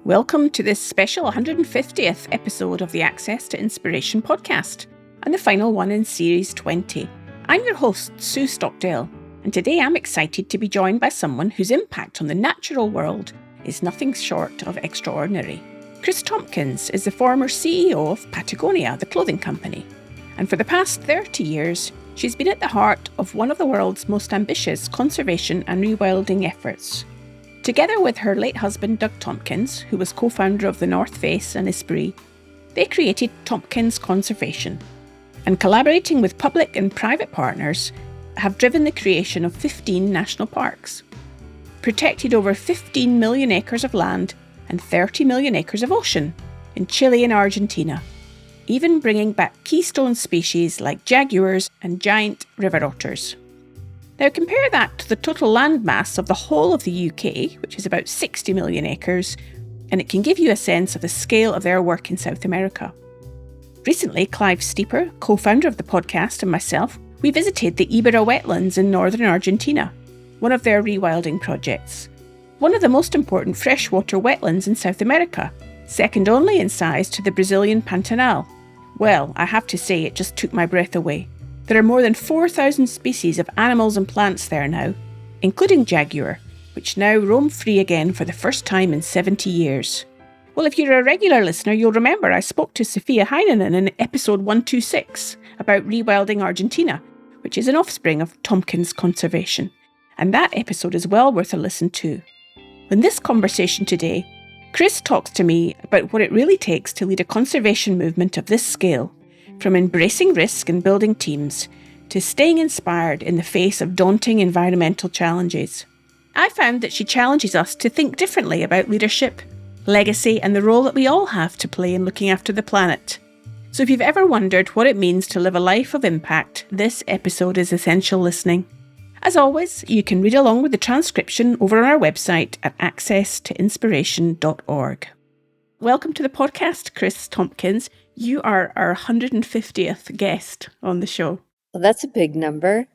Welcome to this special 150th episode of the Access to Inspiration podcast, and the final one in Series 20. I'm your host, Sue Stockdale, and today I'm excited to be joined by someone whose impact on the natural world is nothing short of extraordinary. Kris Tompkins is the former CEO of Patagonia, the clothing company, and for the past 30 years, she's been at the heart of one of the world's most ambitious conservation and rewilding efforts. Together with her late husband Doug Tompkins, who was co-founder of the North Face and Esprit, they created Tompkins Conservation, and collaborating with public and private partners, have driven the creation of 15 national parks, protected over 15 million acres of land and 30 million acres of ocean in Chile and Argentina, even bringing back keystone species like jaguars and giant river otters. Now compare that to the total land mass of the whole of the UK, which is about 60 million acres, and it can give you a sense of the scale of their work in South America. Recently, Clive Steeper, co-founder of the podcast, and myself, we visited the Ibera wetlands in northern Argentina, one of their rewilding projects. One of the most important freshwater wetlands in South America, second only in size to the Brazilian Pantanal. Well, I have to say it just took my breath away. There are more than 4,000 species of animals and plants there now, including jaguar, which now roam free again for the first time in 70 years. Well, if you're a regular listener, you'll remember I spoke to Sophia Heinonen in episode 126 about rewilding Argentina, which is an offspring of Tompkins Conservation, and that episode is well worth a listen too. In this conversation today, Kris talks to me about what it really takes to lead a conservation movement of this scale, from embracing risk and building teams to staying inspired in the face of daunting environmental challenges. I found that she challenges us to think differently about leadership, legacy, and the role that we all have to play in looking after the planet. So if you've ever wondered what it means to live a life of impact, this episode is essential listening. As always, you can read along with the transcription over on our website at accesstoinspiration.org. Welcome to the podcast, Kris Tompkins. You are our 150th guest on the show. Well, that's a big number.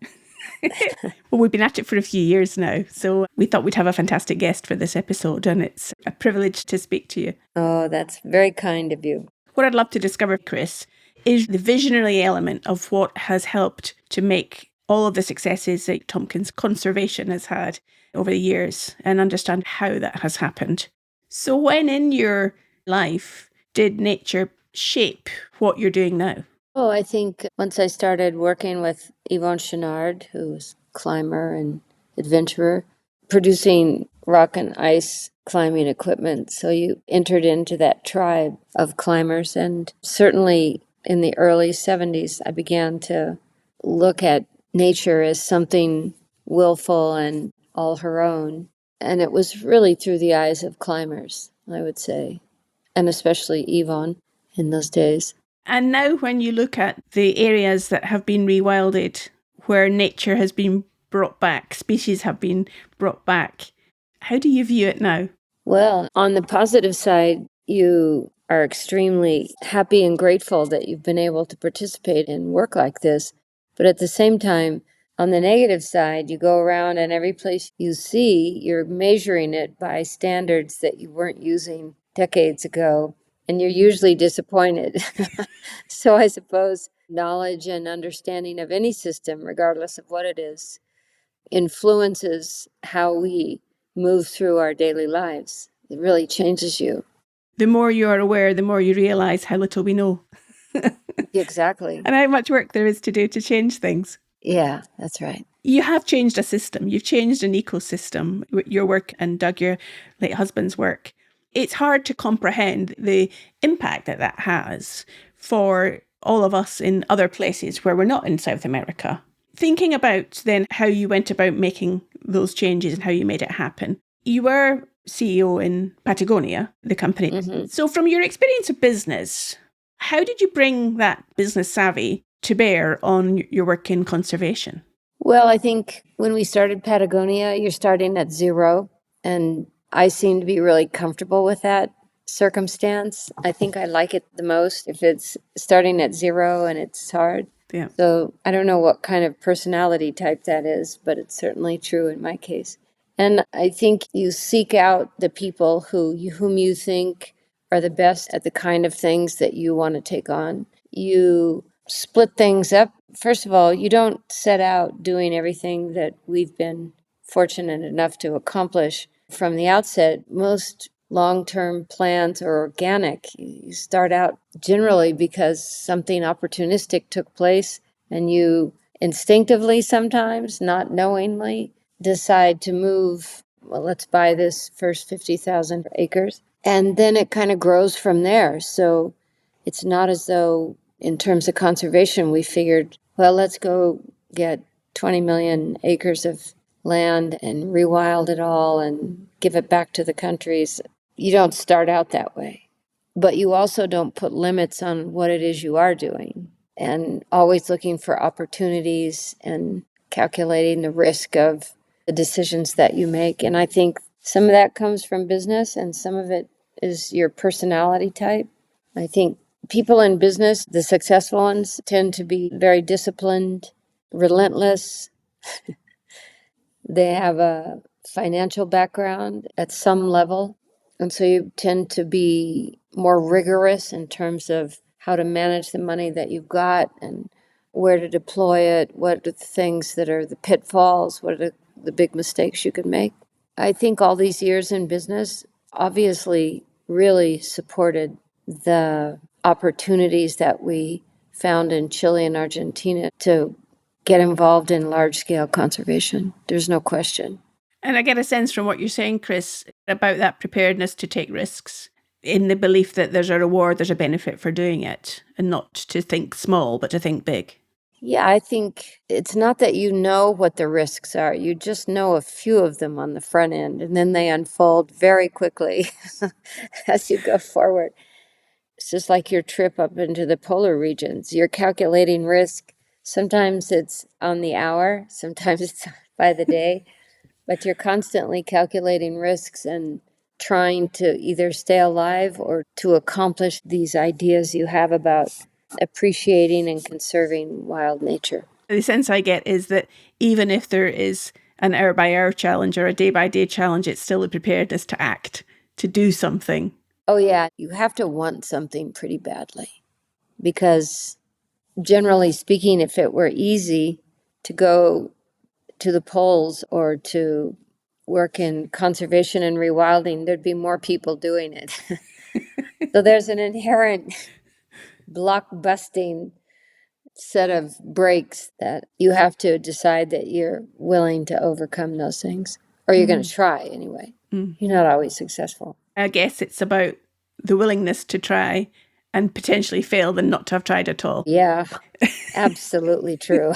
Well, we've been at it for a few years now, so we thought we'd have a fantastic guest for this episode, and it's a privilege to speak to you. Oh, that's very kind of you. What I'd love to discover, Kris, is the visionary element of what has helped to make all of the successes that Tompkins Conservation has had over the years, and understand how that has happened. So when in your life did nature shape what you're doing now? Oh, I think once I started working with Yvon Chouinard, who was a climber and adventurer, producing rock and ice climbing equipment. So you entered into that tribe of climbers. And certainly in the early 70s, I began to look at nature as something willful and all her own. And it was really through the eyes of climbers, I would say, and especially Yvon in those days. And now when you look at the areas that have been rewilded, where nature has been brought back, species have been brought back, how do you view it now? Well, on the positive side, you are extremely happy and grateful that you've been able to participate in work like this. But at the same time, on the negative side, you go around and every place you see, you're measuring it by standards that you weren't using decades ago. And you're usually disappointed. So I suppose knowledge and understanding of any system, regardless of what it is, influences how we move through our daily lives. It really changes you. The more you are aware, the more you realise how little we know. Exactly. And how much work there is to do to change things. Yeah, that's right. You have changed a system. You've changed an ecosystem, your work and Doug, your late husband's work. It's hard to comprehend the impact that that has for all of us in other places where we're not in South America. Thinking about then how you went about making those changes and how you made it happen. You were CEO in Patagonia, the company. Mm-hmm. So from your experience of business, how did you bring that business savvy to bear on your work in conservation? Well, I think when we started Patagonia, you're starting at zero, and I seem to be really comfortable with that circumstance. I think I like it the most if it's starting at zero and it's hard. Yeah. So I don't know what kind of personality type that is, but it's certainly true in my case. And I think you seek out the people whom you think are the best at the kind of things that you want to take on. You split things up. First of all, you don't set out doing everything that we've been fortunate enough to accomplish from the outset. Most long-term plans are organic. You start out generally because something opportunistic took place, and you instinctively, sometimes not knowingly, decide to move. Well, let's buy this first 50,000 acres. And then it kind of grows from there. So it's not as though, in terms of conservation, we figured, well, let's go get 20 million acres of land and rewild it all and give it back to the countries. You don't start out that way. But you also don't put limits on what it is you are doing, and always looking for opportunities and calculating the risk of the decisions that you make. And I think some of that comes from business and some of it is your personality type. I think people in business, the successful ones, tend to be very disciplined, relentless. They have a financial background at some level. And so you tend to be more rigorous in terms of how to manage the money that you've got and where to deploy it, what are the things that are the pitfalls, what are the big mistakes you could make. I think all these years in business obviously really supported the opportunities that we found in Chile and Argentina to get involved in large scale conservation. There's no question. And I get a sense from what you're saying, Kris, about that preparedness to take risks in the belief that there's a reward, there's a benefit for doing it, and not to think small, but to think big. Yeah, I think it's not that you know what the risks are. You just know a few of them on the front end, and then they unfold very quickly as you go forward. It's just like your trip up into the polar regions. You're calculating risk. Sometimes it's on the hour, sometimes it's by the day, but you're constantly calculating risks and trying to either stay alive or to accomplish these ideas you have about appreciating and conserving wild nature. The sense I get is that even if there is an hour by hour challenge or a day by day challenge, it's still a preparedness to act, to do something. Oh, yeah, you have to want something pretty badly because, generally speaking, if it were easy to go to the poles or to work in conservation and rewilding, there'd be more people doing it. So there's an inherent block-busting set of breaks that you have to decide that you're willing to overcome those things, or you're going to try anyway. You're not always successful. I guess it's about the willingness to try and potentially fail than not to have tried at all. Yeah, absolutely true.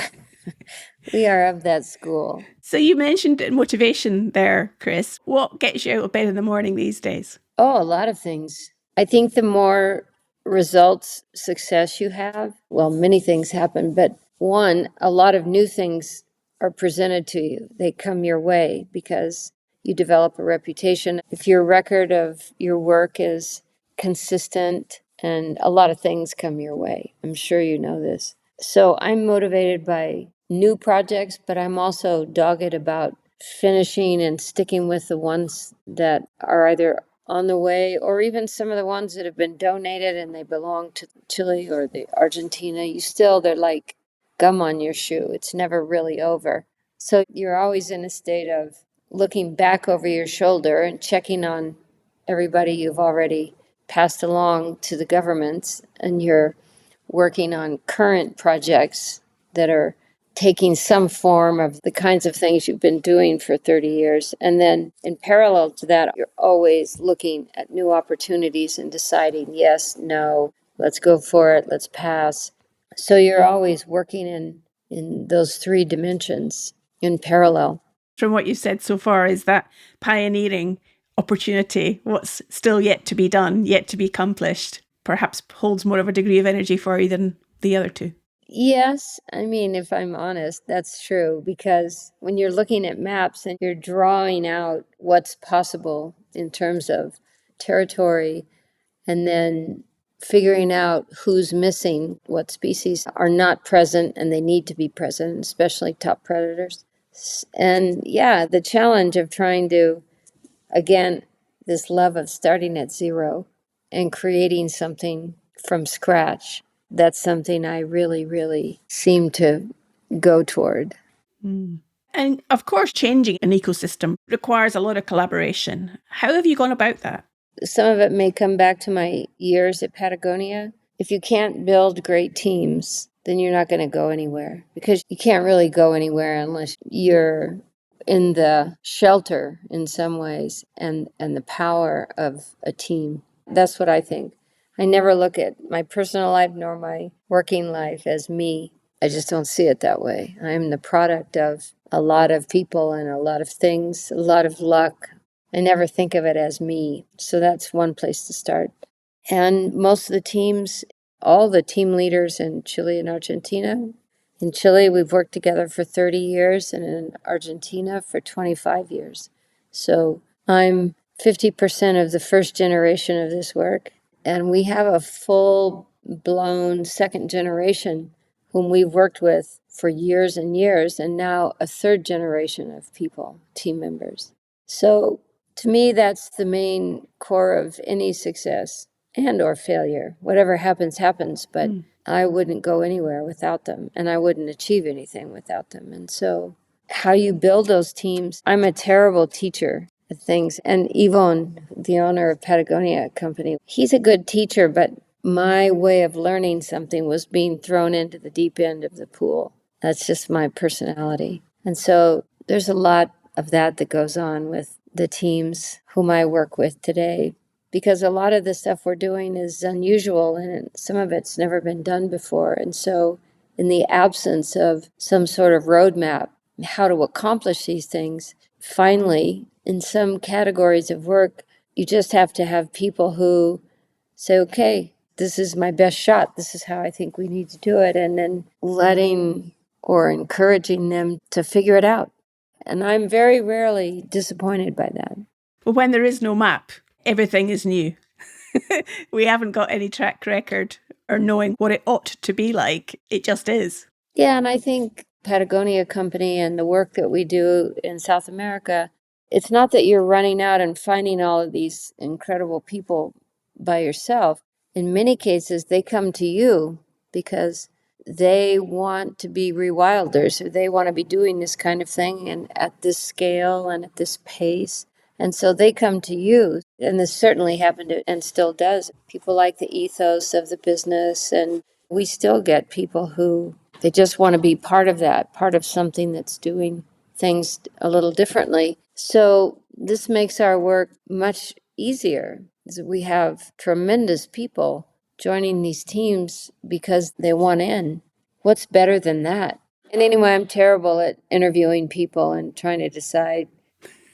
We are of that school. So you mentioned motivation there, Kris. What gets you out of bed in the morning these days? Oh, a lot of things. I think the more results, success you have, well, many things happen, but one, a lot of new things are presented to you. They come your way because you develop a reputation. If your record of your work is consistent, and a lot of things come your way. I'm sure you know this. So I'm motivated by new projects, but I'm also dogged about finishing and sticking with the ones that are either on the way or even some of the ones that have been donated and they belong to Chile or the Argentina. They're like gum on your shoe. It's never really over. So you're always in a state of looking back over your shoulder and checking on everybody you've already passed along to the governments, and you're working on current projects that are taking some form of the kinds of things you've been doing for 30 years. And then in parallel to that, you're always looking at new opportunities and deciding, yes, no, let's go for it, let's pass. So you're always working in those three dimensions in parallel. From what you've said so far, is that pioneering opportunity, what's still yet to be done, yet to be accomplished, perhaps holds more of a degree of energy for you than the other two? Yes, I mean, if I'm honest, that's true, because when you're looking at maps and you're drawing out what's possible in terms of territory and then figuring out who's missing, what species are not present and they need to be present, especially top predators, And yeah, the challenge of trying to, again, this love of starting at zero and creating something from scratch, that's something I really, really seem to go toward. And of course, changing an ecosystem requires a lot of collaboration. How have you gone about that? Some of it may come back to my years at Patagonia. If you can't build great teams, then you're not going to go anywhere, because you can't really go anywhere unless you're in the shelter in some ways and the power of a team. That's what I think. I never look at my personal life nor my working life as me. I just don't see it that way. I'm the product of a lot of people and a lot of things, a lot of luck. I never think of it as me. So that's one place to start. And most of the teams, all the team leaders in Chile and Argentina. In Chile, we've worked together for 30 years, and in Argentina for 25 years. So I'm 50% of the first generation of this work. And we have a full blown second generation whom we've worked with for years and years, and now a third generation of people, team members. So to me, that's the main core of any success and or failure. Whatever happens, happens, but I wouldn't go anywhere without them, and I wouldn't achieve anything without them. And so how you build those teams, I'm a terrible teacher at things. And Yvon, the owner of Patagonia Company, he's a good teacher, but my way of learning something was being thrown into the deep end of the pool. That's just my personality. And so there's a lot of that goes on with the teams whom I work with today, because a lot of the stuff we're doing is unusual and some of it's never been done before. And so in the absence of some sort of roadmap, how to accomplish these things, finally, in some categories of work, you just have to have people who say, okay, this is my best shot. This is how I think we need to do it. And then letting or encouraging them to figure it out. And I'm very rarely disappointed by that. Well, when there is no map, everything is new. We haven't got any track record or knowing what it ought to be like. It just is. Yeah, and I think Patagonia Company and the work that we do in South America, it's not that you're running out and finding all of these incredible people by yourself. In many cases, they come to you because they want to be rewilders, or they want to be doing this kind of thing and at this scale and at this pace. And so they come to you, and this certainly happened and still does. People like the ethos of the business, and we still get people who they just want to be part of that, part of something that's doing things a little differently. So this makes our work much easier. We have tremendous people joining these teams because they want in. What's better than that? And anyway, I'm terrible at interviewing people and trying to decide.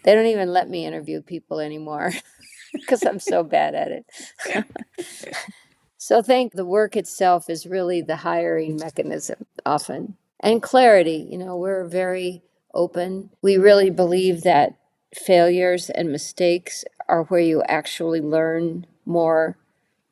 They don't even let me interview people anymore because I'm so bad at it. So I think the work itself is really the hiring mechanism often. And clarity, we're very open. We really believe that failures and mistakes are where you actually learn more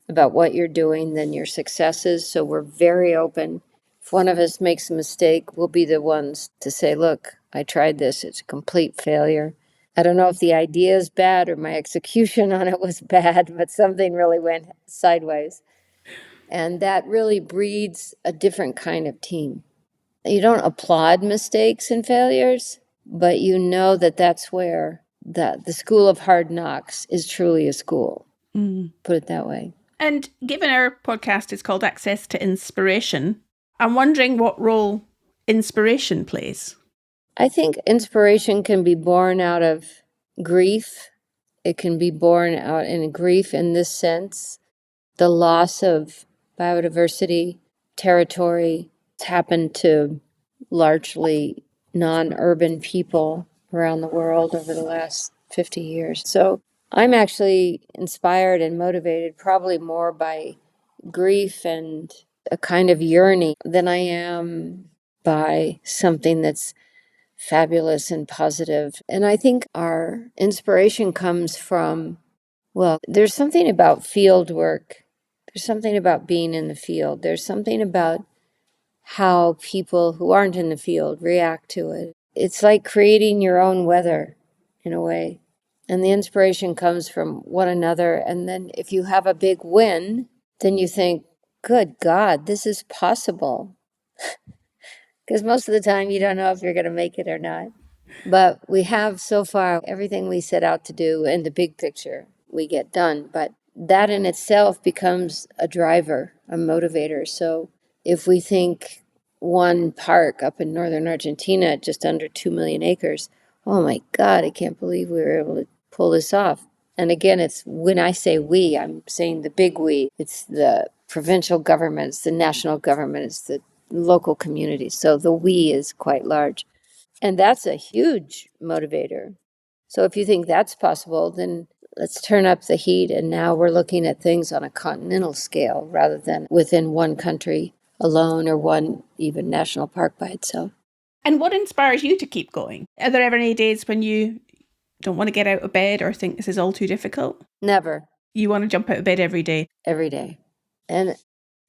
about what you're doing than your successes. So we're very open. If one of us makes a mistake, we'll be the ones to say, look, I tried this, it's a complete failure. I don't know if the idea is bad or my execution on it was bad, but something really went sideways. And that really breeds a different kind of team. You don't applaud mistakes and failures, but you know that that's where the school of hard knocks is truly a school. Put it that way. And given our podcast is called Access to Inspiration, I'm wondering what role inspiration plays. I think inspiration can be born out of grief. It can be born out in grief in this sense. The loss of biodiversity, territory, it's happened to largely non-urban people around the world over the last 50 years. So I'm actually inspired and motivated probably more by grief and a kind of yearning than I am by something that's fabulous and positive. And I think our inspiration comes from, well, there's something about field work. There's something about being in the field. There's something about how people who aren't in the field react to it. it's like creating your own weather in a way. And the inspiration comes from one another. And then if you have a big win, then you think, good God, this is possible. Because most of the time you don't know if you're going to make it or not. But we have so far everything we set out to do in the big picture, we get done. But that in itself becomes a driver, a motivator. So if we think one park up in northern Argentina, just under 2 million acres, oh my God, I can't believe we were able to pull this off. And again, it's when I say we, I'm saying the big we. It's the provincial government, it's the national government, it's the local communities. So the we is quite large. And that's a huge motivator. So if you think that's possible, then let's turn up the heat. And now we're looking at things on a continental scale rather than within one country alone or one even national park by itself. And what inspires you to keep going? Are there ever any days when you don't want to get out of bed or think this is all too difficult? Never. You want to jump out of bed every day? Every day. And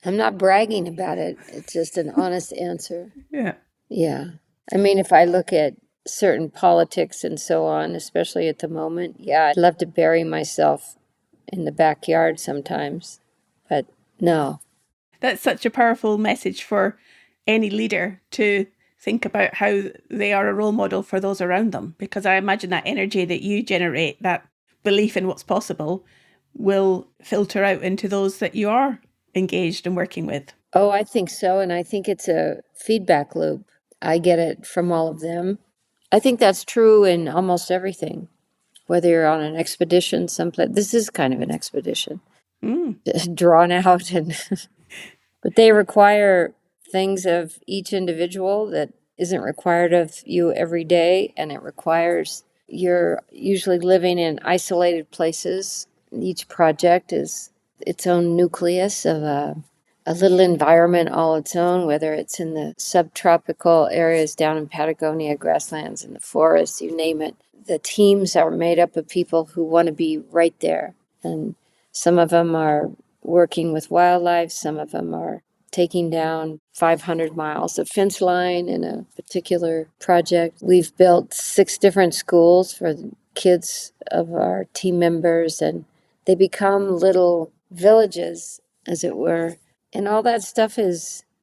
I'm not bragging about it. It's just an honest answer. Yeah. Yeah. I mean, if I look at certain politics and so on, especially at the moment, yeah, I'd love to bury myself in the backyard sometimes. But no. That's such a powerful message for any leader to think about how they are a role model for those around them. Because I imagine that energy that you generate, that belief in what's possible, will filter out into those that you are engaged and working with. Oh, I think so. And I think it's a feedback loop. I get it from all of them. I think that's true in almost everything. Whether you're on an expedition someplace, this is kind of an expedition, drawn out, but they require things of each individual that isn't required of you every day, and it requires you're usually living in isolated places. Each project is its own nucleus of a little environment all its own, whether it's in the subtropical areas down in Patagonia, grasslands, in the forests, you name it. The teams are made up of people who want to be right there. And some of them are working with wildlife, some of them are taking down 500 miles of fence line in a particular project. We've built 6 different schools for the kids of our team members, and they become little villages, as it were. And all that stuff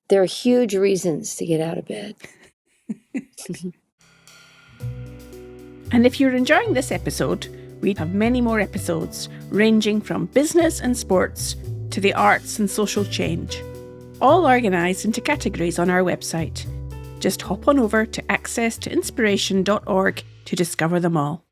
there are huge reasons to get out of bed. And if you're enjoying this episode, we have many more episodes ranging from business and sports to the arts and social change, all organised into categories on our website. Just hop on over to accesstoinspiration.org to discover them all.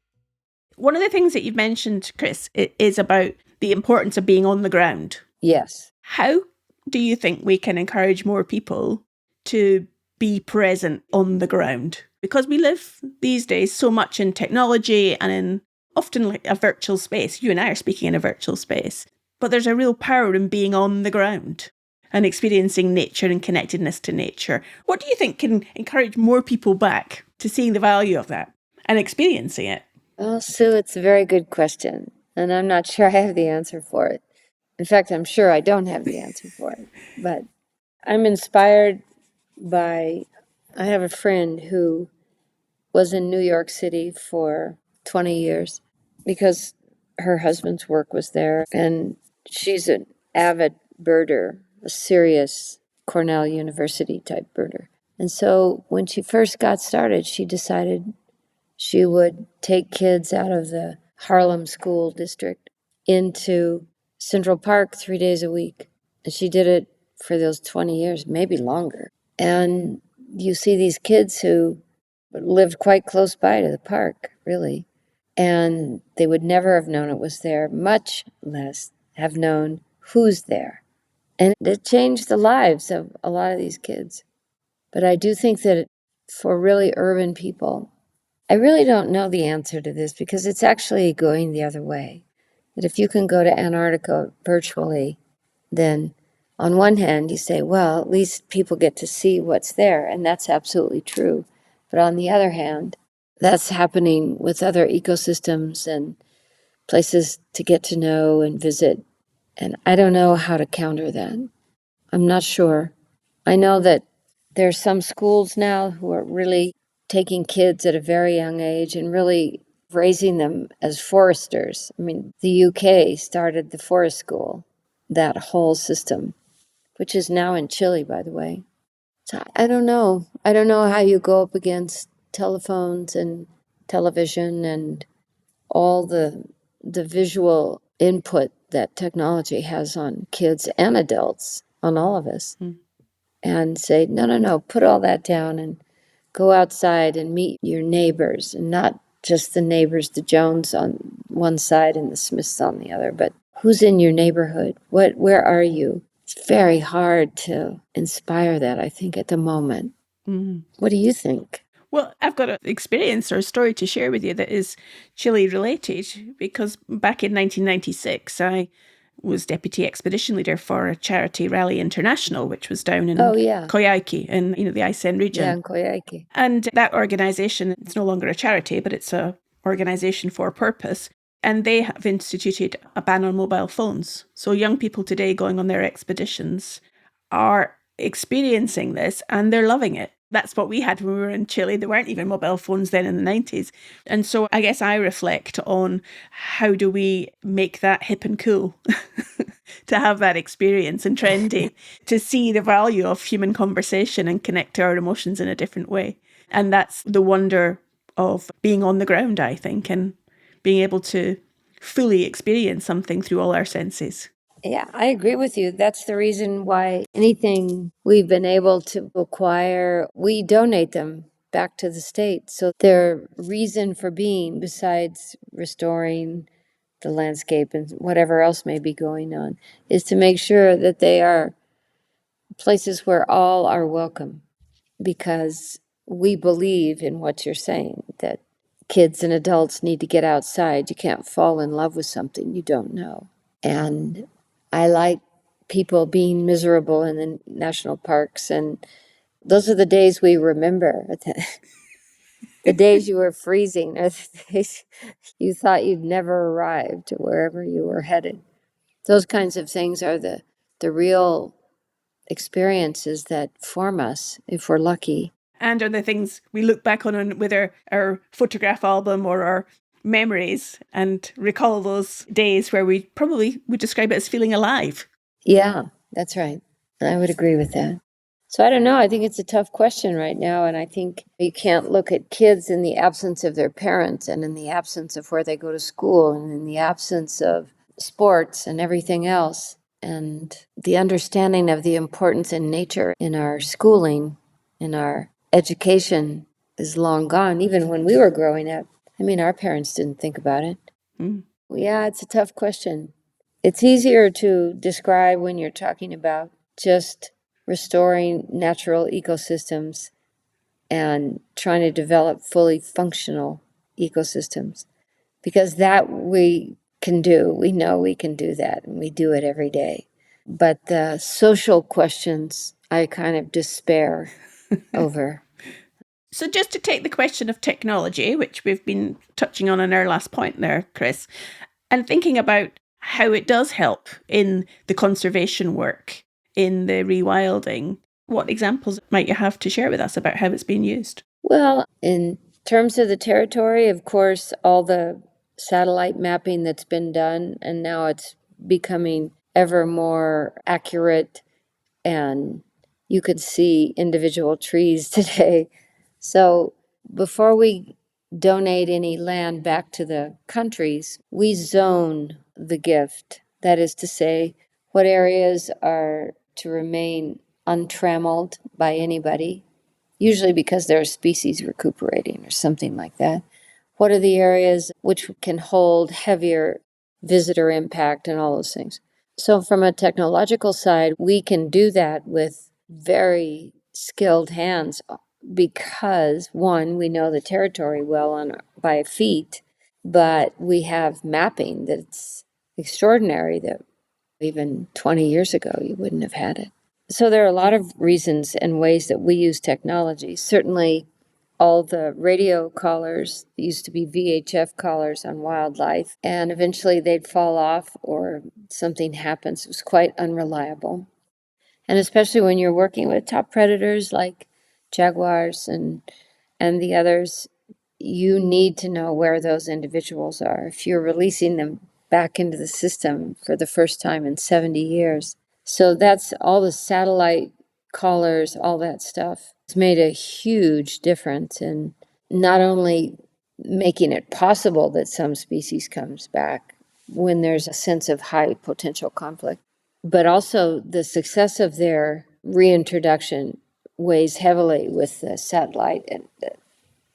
One of the things that you've mentioned, Kris, is about the importance of being on the ground. Yes. How do you think we can encourage more people to be present on the ground? Because we live these days so much in technology and in often like a virtual space. You and I are speaking in a virtual space. But there's a real power in being on the ground and experiencing nature and connectedness to nature. What do you think can encourage more people back to seeing the value of that and experiencing it? Well, Sue, it's a very good question. And I'm not sure I have the answer for it. In fact, I'm sure I don't have the answer for it. But I'm inspired by, I have a friend who was in New York City for 20 years because her husband's work was there. And she's an avid birder, a serious Cornell University type birder. And so when she first got started, she decided she would take kids out of the Harlem school district into Central Park 3 days a week. And she did it for those 20 years, maybe longer. And you see these kids who lived quite close by to the park, really. And they would never have known it was there, much less have known who's there. And it changed the lives of a lot of these kids. But I do think that for really urban people, I really don't know the answer to this because it's actually going the other way. That if you can go to Antarctica virtually, then on one hand you say, well, at least people get to see what's there, and that's absolutely true. But on the other hand, that's happening with other ecosystems and places to get to know and visit. And I don't know how to counter that. I'm not sure. I know that there are some schools now who are really taking kids at a very young age and really raising them as foresters. I mean, the UK started the forest school, that whole system, which is now in Chile, by the way. So I don't know. I don't know how you go up against telephones and television and all the visual input that technology has on kids and adults, on all of us, and say, no, put all that down and go outside and meet your neighbors, and not just the neighbors, the Jones on one side and the Smiths on the other, but who's in your neighborhood? Where are you? It's very hard to inspire that, I think, at the moment. What do you think? Well, I've got an experience or a story to share with you that is Chile related, because back in 1996, I was deputy expedition leader for a charity, Rally International, which was down in Coyhaique in the Aysén region. Yeah, in Coyhaique. And that organisation, it's no longer a charity, but it's a organisation for a purpose. And they have instituted a ban on mobile phones. So young people today going on their expeditions are experiencing this and they're loving it. That's what we had when we were in Chile. There weren't even mobile phones then in the 90s. And so I guess I reflect on how do we make that hip and cool to have that experience, and trendy, to see the value of human conversation and connect to our emotions in a different way. And that's the wonder of being on the ground, I think, and being able to fully experience something through all our senses. Yeah, I agree with you. That's the reason why anything we've been able to acquire, we donate them back to the state. So their reason for being, besides restoring the landscape and whatever else may be going on, is to make sure that they are places where all are welcome, because we believe in what you're saying, that kids and adults need to get outside. You can't fall in love with something you don't know. And I like people being miserable in the national parks, and those are the days we remember. The days you were freezing, or the days you thought you'd never arrive to wherever you were headed. Those kinds of things are the real experiences that form us, if we're lucky. And are the things we look back on with our photograph album or our memories and recall those days where we probably would describe it as feeling alive. Yeah, that's right. I would agree with that. So I don't know. I think it's a tough question right now. And I think you can't look at kids in the absence of their parents, and in the absence of where they go to school, and in the absence of sports and everything else. And the understanding of the importance in nature in our schooling, in our education, is long gone. Even when we were growing up, I mean, our parents didn't think about it. Yeah, it's a tough question. It's easier to describe when you're talking about just restoring natural ecosystems and trying to develop fully functional ecosystems, because that we can do. We know we can do that, and we do it every day. But the social questions, I kind of despair over. So just to take the question of technology, which we've been touching on in our last point there, Kris, and thinking about how it does help in the conservation work, in the rewilding, what examples might you have to share with us about how it's being used? Well, in terms of the territory, of course, all the satellite mapping that's been done, and now it's becoming ever more accurate, and you could see individual trees today. So before we donate any land back to the countries, we zone the gift. That is to say, what areas are to remain untrammeled by anybody, usually because they're a species recuperating or something like that. What are the areas which can hold heavier visitor impact and all those things? So from a technological side, we can do that with very skilled hands, because one, we know the territory well by feet, but we have mapping that's extraordinary that even 20 years ago you wouldn't have had it. So there are a lot of reasons and ways that we use technology. Certainly all the radio collars used to be VHF collars on wildlife, and eventually they'd fall off or something happens. It was quite unreliable. And especially when you're working with top predators like jaguars and and the others, you need to know where those individuals are. If you're releasing them back into the system for the first time in 70 years. So that's all the satellite callers, all that stuff. It's made a huge difference in not only making it possible that some species comes back when there's a sense of high potential conflict, but also the success of their reintroduction weighs heavily with the satellite and the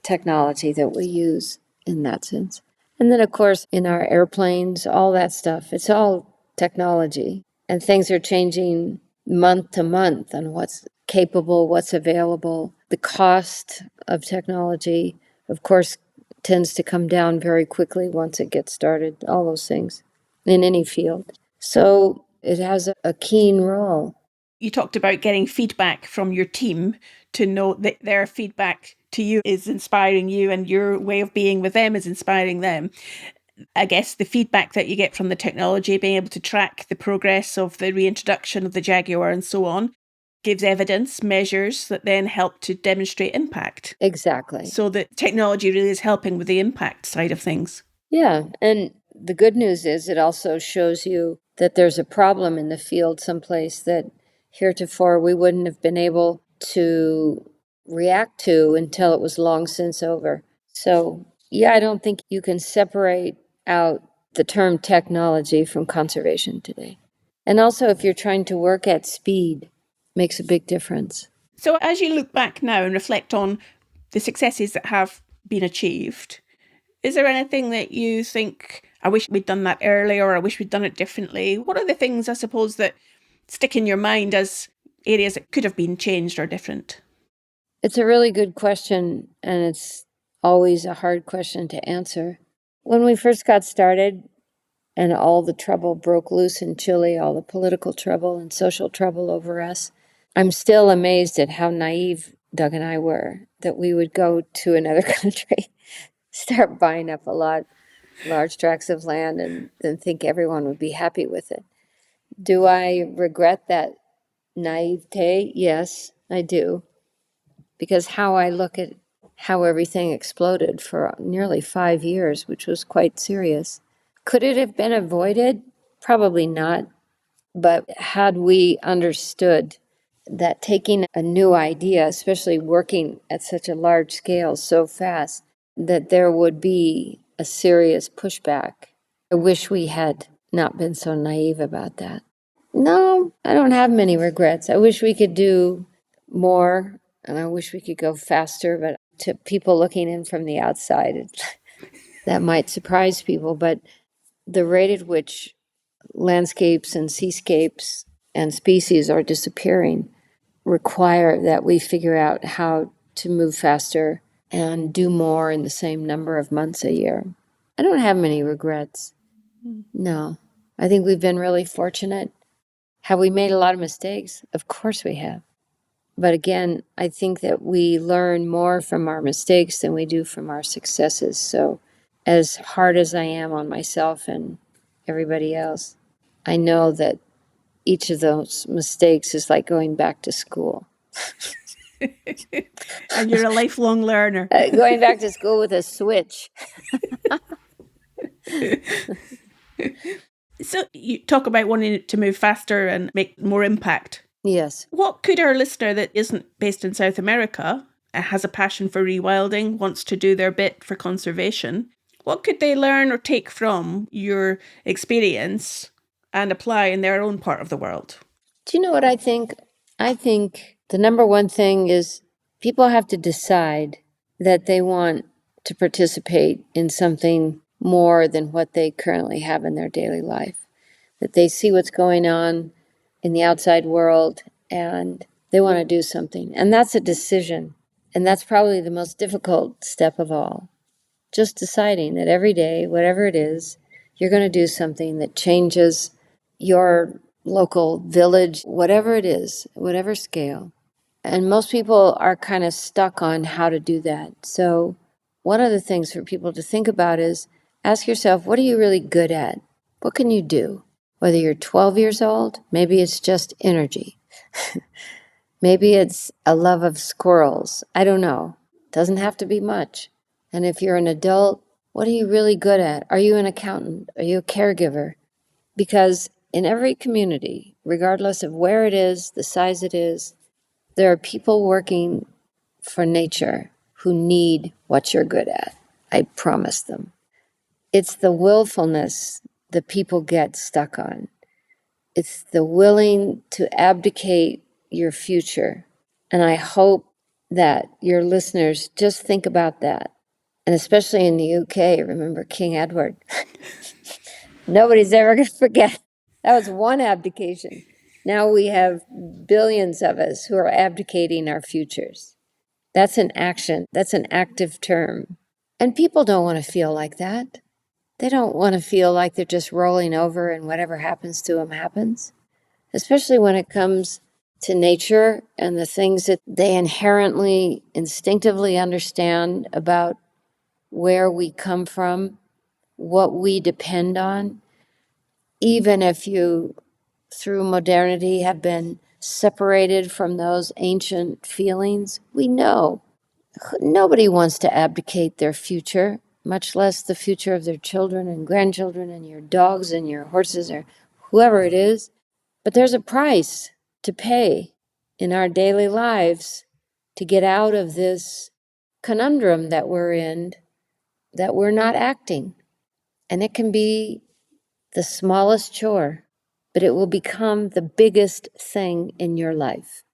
technology that we use in that sense. And then, of course, in our airplanes, all that stuff, it's all technology. And things are changing month to month on what's capable, what's available. The cost of technology, of course, tends to come down very quickly once it gets started, all those things in any field. So it has a keen role. You talked about getting feedback from your team to know that their feedback to you is inspiring you and your way of being with them is inspiring them. I guess the feedback that you get from the technology, being able to track the progress of the reintroduction of the jaguar and so on, gives evidence, measures that then help to demonstrate impact. Exactly. So that technology really is helping with the impact side of things. Yeah, and the good news is it also shows you that there's a problem in the field someplace that heretofore we wouldn't have been able to react to until it was long since over. So, yeah, I don't think you can separate out the term technology from conservation today. And also, if you're trying to work at speed, makes a big difference. So as you look back now and reflect on the successes that have been achieved, is there anything that you think, I wish we'd done that earlier, or I wish we'd done it differently? What are the things, I suppose, that stick in your mind as areas that could have been changed or different? It's a really good question, and it's always a hard question to answer. When we first got started and all the trouble broke loose in Chile, all the political trouble and social trouble over us, I'm still amazed at how naive Doug and I were that we would go to another country, start buying up large tracts of land, and think everyone would be happy with it. Do I regret that naivete? Yes, I do. Because how I look at how everything exploded for nearly 5 years, which was quite serious. Could it have been avoided? Probably not. But had we understood that taking a new idea, especially working at such a large scale so fast, that there would be a serious pushback. I wish we had not been so naive about that. No, I don't have many regrets. I wish we could do more, and I wish we could go faster, but to people looking in from the outside, that might surprise people. But the rate at which landscapes and seascapes and species are disappearing require that we figure out how to move faster and do more in the same number of months a year. I don't have many regrets. No. I think we've been really fortunate. Have we made a lot of mistakes? Of course we have. But again, I think that we learn more from our mistakes than we do from our successes. So as hard as I am on myself and everybody else, I know that each of those mistakes is like going back to school. And you're a lifelong learner. Going back to school with a switch. So you talk about wanting to move faster and make more impact. Yes. What could our listener that isn't based in South America, has a passion for rewilding, wants to do their bit for conservation, what could they learn or take from your experience and apply in their own part of the world? Do you know what I think? I think the number one thing is people have to decide that they want to participate in something more than what they currently have in their daily life. That they see what's going on in the outside world and they want to do something. And that's a decision. And that's probably the most difficult step of all. Just deciding that every day, whatever it is, you're going to do something that changes your local village, whatever it is, whatever scale. And most people are kind of stuck on how to do that. So one of the things for people to think about is ask yourself, what are you really good at? What can you do? Whether you're 12 years old, maybe it's just energy. Maybe it's a love of squirrels. I don't know. Doesn't have to be much. And if you're an adult, what are you really good at? Are you an accountant? Are you a caregiver? Because in every community, regardless of where it is, the size it is, there are people working for nature who need what you're good at. I promise them. It's the willfulness that people get stuck on. It's the willing to abdicate your future. And I hope that your listeners just think about that. And especially in the UK, remember King Edward. Nobody's ever going to forget. That was one abdication. Now we have billions of us who are abdicating our futures. That's an action. That's an active term. And people don't want to feel like that. They don't want to feel like they're just rolling over and whatever happens to them happens, especially when it comes to nature and the things that they inherently, instinctively understand about where we come from, what we depend on. Even if you, through modernity, have been separated from those ancient feelings, we know nobody wants to abdicate their future, much less the future of their children and grandchildren and your dogs and your horses or whoever it is. But there's a price to pay in our daily lives to get out of this conundrum that we're in, that we're not acting. And it can be the smallest chore, but it will become the biggest thing in your life.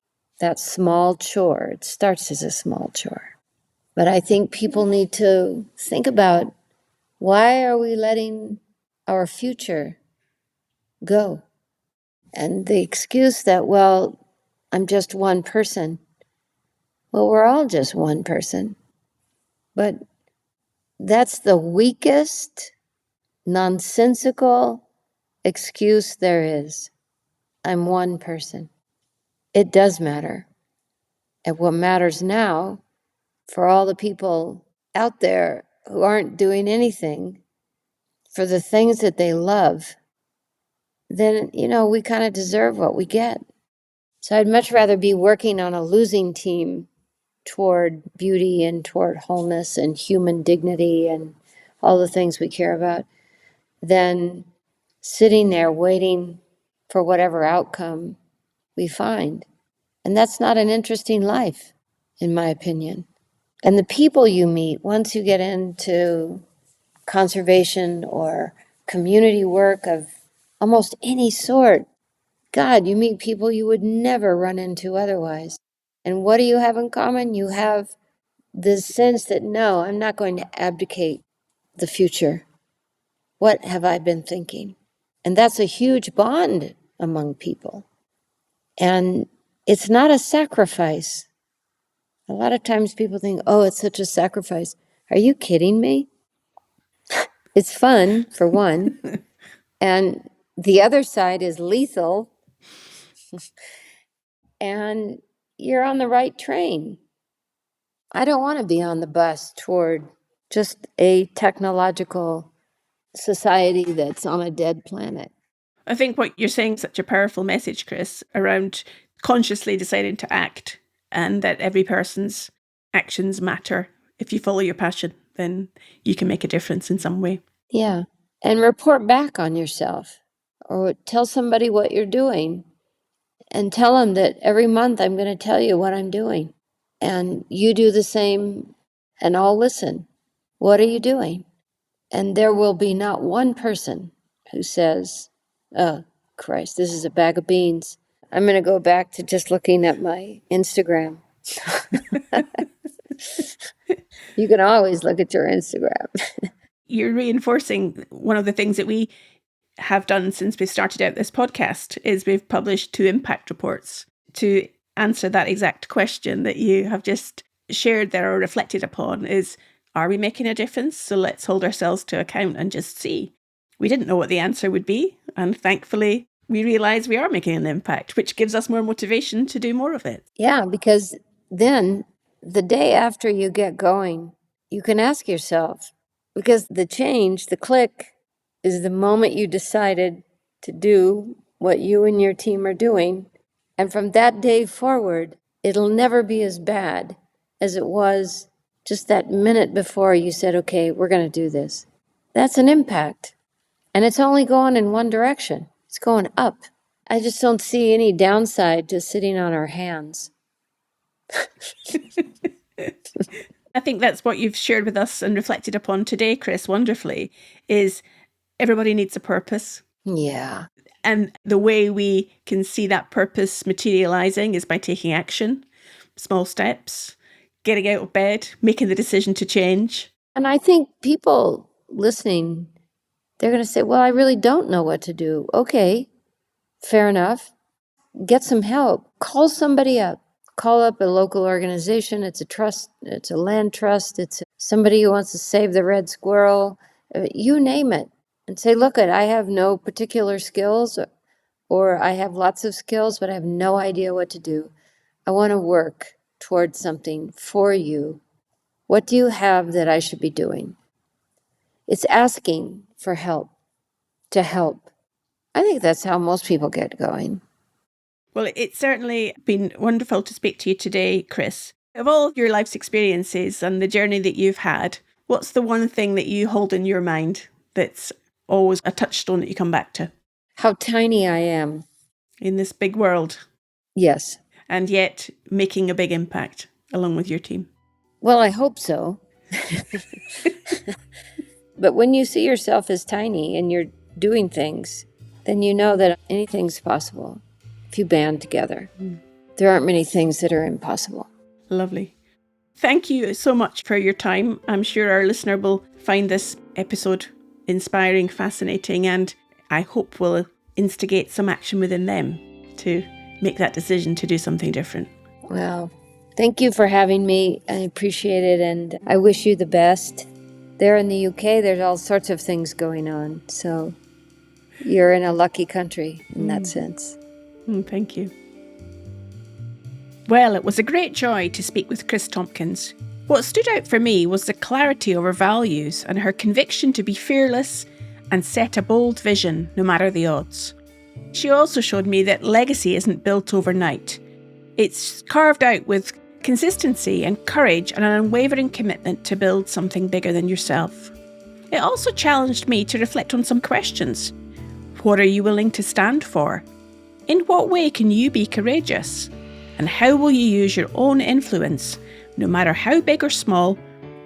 That small chore, it starts as a small chore. But I think people need to think about, why are we letting our future go? And the excuse that, well, I'm just one person. Well, we're all just one person. But that's the weakest, nonsensical excuse there is. I'm one person. It does matter. And what matters now, for all the people out there who aren't doing anything for the things that they love, then, we kind of deserve what we get. So I'd much rather be working on a losing team toward beauty and toward wholeness and human dignity and all the things we care about than sitting there waiting for whatever outcome we find. And that's not an interesting life, in my opinion. And the people you meet, once you get into conservation or community work of almost any sort, God, you meet people you would never run into otherwise. And what do you have in common? You have this sense that, no, I'm not going to abdicate the future. What have I been thinking? And that's a huge bond among people. And it's not a sacrifice. A lot of times people think, oh, it's such a sacrifice. Are you kidding me? It's fun, for one. And the other side is lethal. And you're on the right train. I don't want to be on the bus toward just a technological society that's on a dead planet. I think what you're saying is such a powerful message, Kris, around consciously deciding to act, and that every person's actions matter. If you follow your passion, then you can make a difference in some way. Yeah. And report back on yourself, or tell somebody what you're doing, and tell them that every month I'm going to tell you what I'm doing. And you do the same, and I'll listen. What are you doing? And there will be not one person who says, oh, Christ, this is a bag of beans. I'm going to go back to just looking at my Instagram. You can always look at your Instagram. You're reinforcing one of the things that we have done since we started out this podcast is we've published 2 impact reports to answer that exact question that you have just shared there or reflected upon is, are we making a difference? So let's hold ourselves to account and just see. We didn't know what the answer would be. And thankfully, we realize we are making an impact, which gives us more motivation to do more of it. Yeah, because then the day after you get going, you can ask yourself, because the change, the click, is the moment you decided to do what you and your team are doing. And from that day forward, it'll never be as bad as it was just that minute before you said, okay, we're going to do this. That's an impact. And it's only going in one direction. It's going up. I just don't see any downside to sitting on our hands. I think that's what you've shared with us and reflected upon today, Kris, wonderfully, is everybody needs a purpose. Yeah. And the way we can see that purpose materializing is by taking action, small steps, getting out of bed, making the decision to change. And I think people listening, they're going to say, well, I really don't know what to do. Okay, fair enough. Get some help. Call somebody up. Call up a local organization. It's a trust. It's a land trust. It's somebody who wants to save the red squirrel. You name it. And say, look, I have no particular skills, or I have lots of skills, but I have no idea what to do. I want to work towards something for you. What do you have that I should be doing? It's asking for help, to help. I think that's how most people get going. Well, it's certainly been wonderful to speak to you today, Kris. Of all your life's experiences and the journey that you've had, what's the one thing that you hold in your mind that's always a touchstone that you come back to? How tiny I am. In this big world. Yes. And yet making a big impact along with your team. Well, I hope so. But when you see yourself as tiny and you're doing things, then you know that anything's possible if you band together. There aren't many things that are impossible. Lovely. Thank you so much for your time. I'm sure our listener will find this episode inspiring, fascinating, and I hope will instigate some action within them to make that decision to do something different. Well, thank you for having me. I appreciate it, and I wish you the best. There in the UK, there's all sorts of things going on, so you're in a lucky country in that sense. Thank you. Well, it was a great joy to speak with Kris Tompkins. What stood out for me was the clarity of her values and her conviction to be fearless and set a bold vision no matter the odds. She also showed me that legacy isn't built overnight. It's carved out with consistency and courage and an unwavering commitment to build something bigger than yourself. It also challenged me to reflect on some questions. What are you willing to stand for? In what way can you be courageous? And how will you use your own influence, no matter how big or small,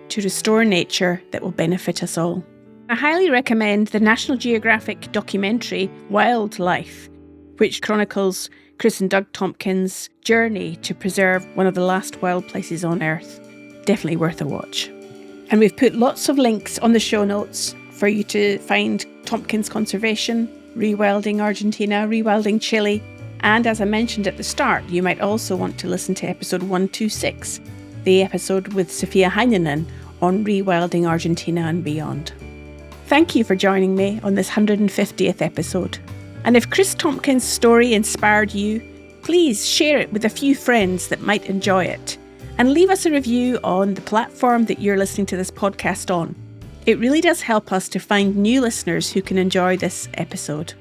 to restore nature that will benefit us all? I highly recommend the National Geographic documentary Wildlife, which chronicles Kris and Doug Tompkins' journey to preserve one of the last wild places on Earth. Definitely worth a watch. And we've put lots of links on the show notes for you to find Tompkins Conservation, Rewilding Argentina, Rewilding Chile, and as I mentioned at the start, you might also want to listen to episode 126, the episode with Sophia Heinonen on Rewilding Argentina and beyond. Thank you for joining me on this 150th episode. And if Kris Tompkins' story inspired you, please share it with a few friends that might enjoy it. And leave us a review on the platform that you're listening to this podcast on. It really does help us to find new listeners who can enjoy this episode.